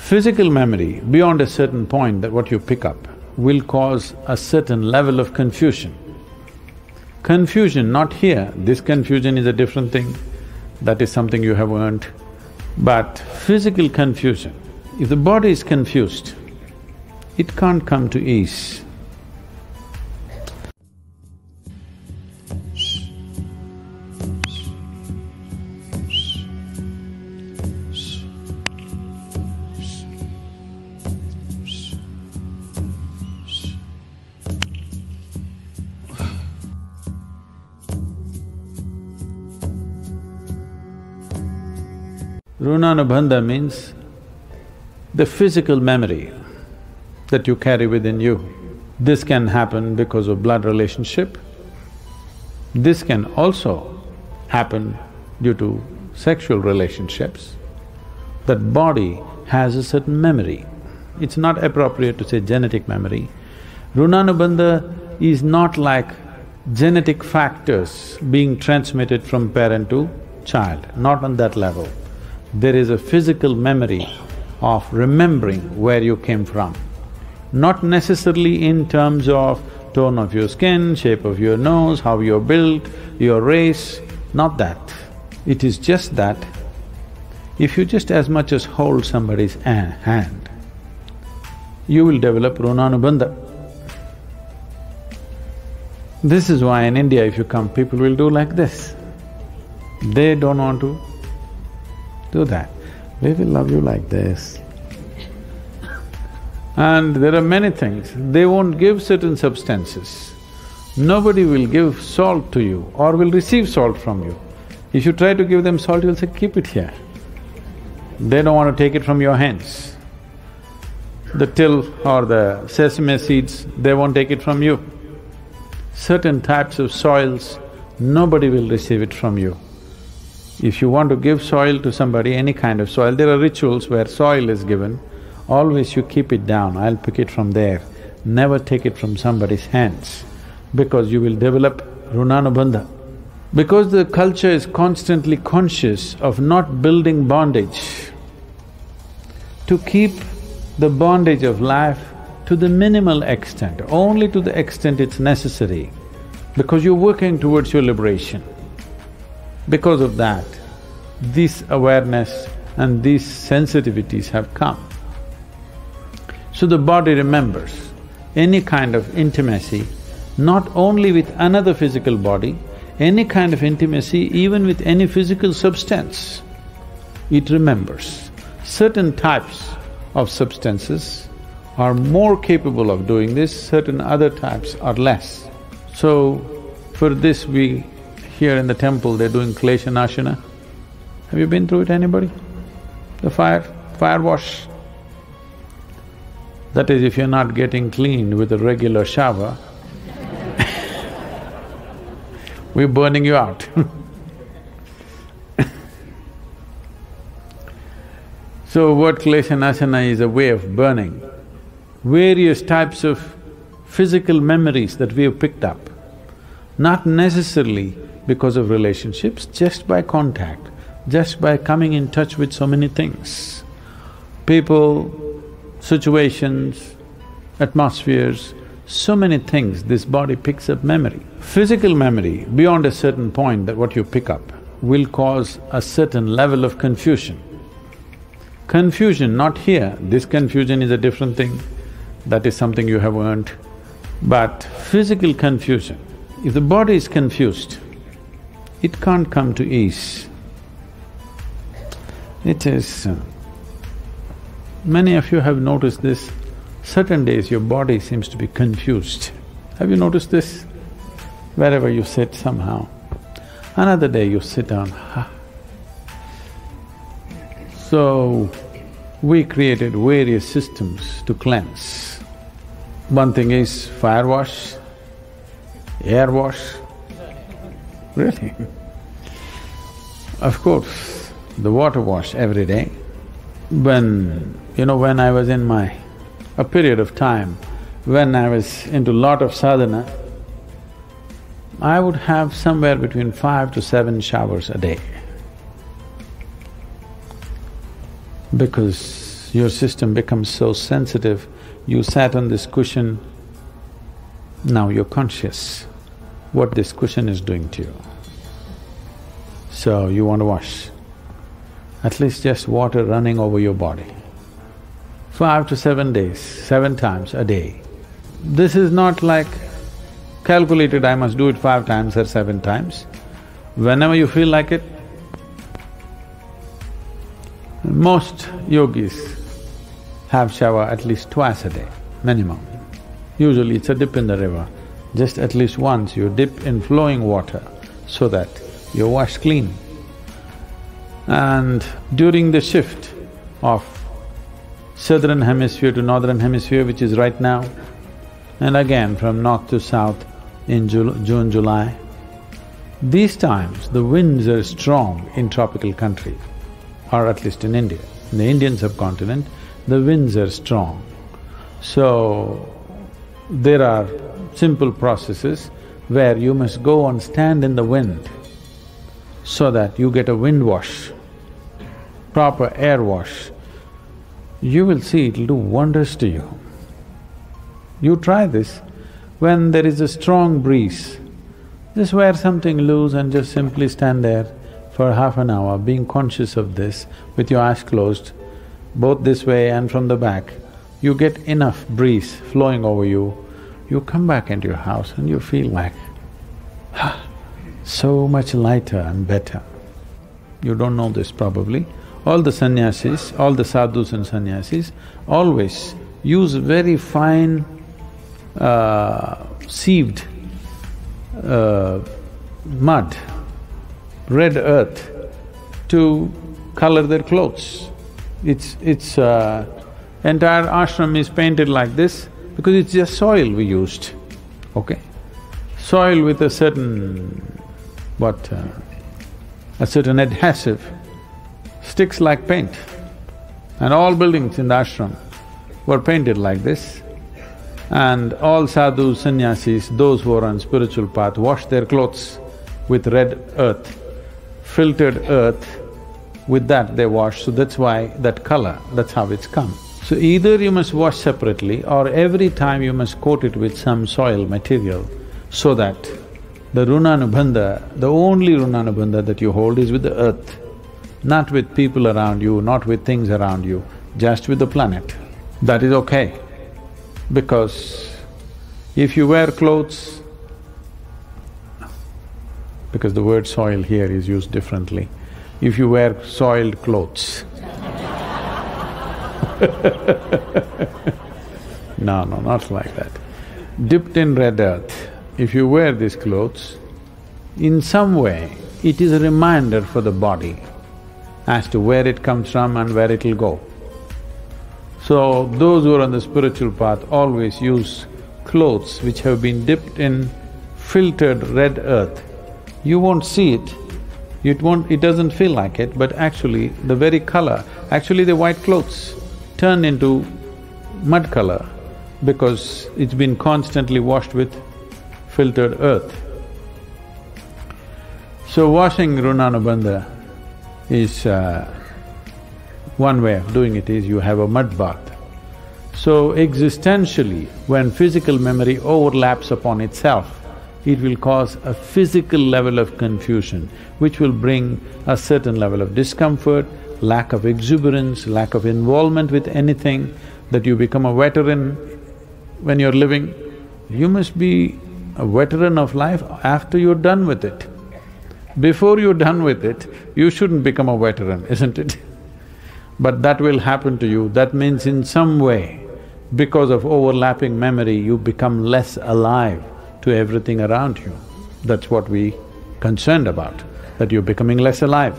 Physical memory, beyond a certain point that what you pick up, will cause a certain level of confusion. Confusion, not here, this confusion is a different thing, that is something you have earned. But physical confusion, if the body is confused, it can't come to ease. Runanubandha means the physical memory that you carry within you. This can happen because of blood relationship. This can also happen due to sexual relationships. That body has a certain memory. It's not appropriate to say genetic memory. Runanubandha is not like genetic factors being transmitted from parent to child, not on that level. There is a physical memory of remembering where you came from. Not necessarily in terms of tone of your skin, shape of your nose, how you're built, your race, not that. It is just that if you just as much as hold somebody's hand, you will develop Runanubandha. This is why in India if you come, people will do like this. They don't want to do that. We will love you like this. And there are many things, they won't give certain substances. Nobody will give salt to you or will receive salt from you. If you try to give them salt, you'll say, keep it here. They don't want to take it from your hands. The till or the sesame seeds, they won't take it from you. Certain types of soils, nobody will receive it from you. If you want to give soil to somebody, any kind of soil, there are rituals where soil is given, always you keep it down, I'll pick it from there. Never take it from somebody's hands, because you will develop Runanubandha. Because the culture is constantly conscious of not building bondage, to keep the bondage of life to the minimal extent, only to the extent it's necessary, because you're working towards your liberation. Because of that, this awareness and these sensitivities have come. So the body remembers any kind of intimacy, not only with another physical body, any kind of intimacy even with any physical substance, it remembers. Certain types of substances are more capable of doing this, certain other types are less. So, for this here in the temple, they're doing kleshanashana. Have you been through it, anybody? The fire wash. That is, if you're not getting clean with a regular shower, we're burning you out. So what kleshanashana is a way of burning various types of physical memories that we have picked up, not necessarily because of relationships, just by contact, just by coming in touch with so many things. People, situations, atmospheres, so many things, this body picks up memory. Physical memory, beyond a certain point that what you pick up, will cause a certain level of confusion. Confusion, not here, this confusion is a different thing, that is something you have earned. But physical confusion, if the body is confused, it can't come to ease. It is… many of you have noticed this, certain days your body seems to be confused. Have you noticed this? Wherever you sit somehow, another day you sit down, So, we created various systems to cleanse. One thing is fire wash, air wash. Really? Of course, the water wash every day. When I was in a period of time when I was into lot of sadhana, I would have somewhere between 5 to 7 showers a day. Because your system becomes so sensitive, you sat on this cushion, now you're conscious what this cushion is doing to you. So you want to wash, at least just water running over your body. 5 to 7 days, 7 times a day. This is not like calculated, I must do it 5 times or 7 times. Whenever you feel like it, most yogis have shower at least twice a day, minimum. Usually it's a dip in the river. Just at least once you dip in flowing water so that you're washed clean. And during the shift of southern hemisphere to northern hemisphere, which is right now, and again from north to south in June, July, these times the winds are strong in tropical country, or at least in India. In the Indian subcontinent, the winds are strong. So, there are simple processes where you must go and stand in the wind so that you get a wind wash, proper air wash. You will see it'll do wonders to you. You try this, when there is a strong breeze, just wear something loose and just simply stand there for half an hour, being conscious of this with your eyes closed, both this way and from the back. You get enough breeze flowing over you, you come back into your house and you feel like, so much lighter and better. You don't know this probably. All the sannyasis, all the sadhus and sannyasis always use very fine sieved mud, red earth to color their clothes. Entire ashram is painted like this because it's just soil we used, okay? Soil with a certain… a certain adhesive sticks like paint. And all buildings in the ashram were painted like this. And all sadhus, sannyasis, those who are on spiritual path, wash their clothes with red earth, filtered earth, with that they wash, so that's why that color, that's how it's come. So either you must wash separately or every time you must coat it with some soil material so that the runanubandha, the only runanubandha that you hold is with the earth, not with people around you, not with things around you, just with the planet. That is okay, because if you wear clothes, because the word soil here is used differently, if you wear soiled clothes no, not like that. Dipped in red earth, if you wear these clothes, in some way it is a reminder for the body as to where it comes from and where it'll go. So, those who are on the spiritual path always use clothes which have been dipped in filtered red earth. You won't see it, it doesn't feel like it, but actually the very color, actually the white clothes turn into mud color because it's been constantly washed with filtered earth. So washing runanubandha is… one way of doing it is you have a mud bath. So existentially, when physical memory overlaps upon itself, it will cause a physical level of confusion, which will bring a certain level of discomfort, lack of exuberance, lack of involvement with anything, that you become a veteran when you're living. You must be a veteran of life after you're done with it. Before you're done with it, you shouldn't become a veteran, isn't it? But that will happen to you. That means in some way, because of overlapping memory, you become less alive to everything around you. That's what we concerned about, that you're becoming less alive.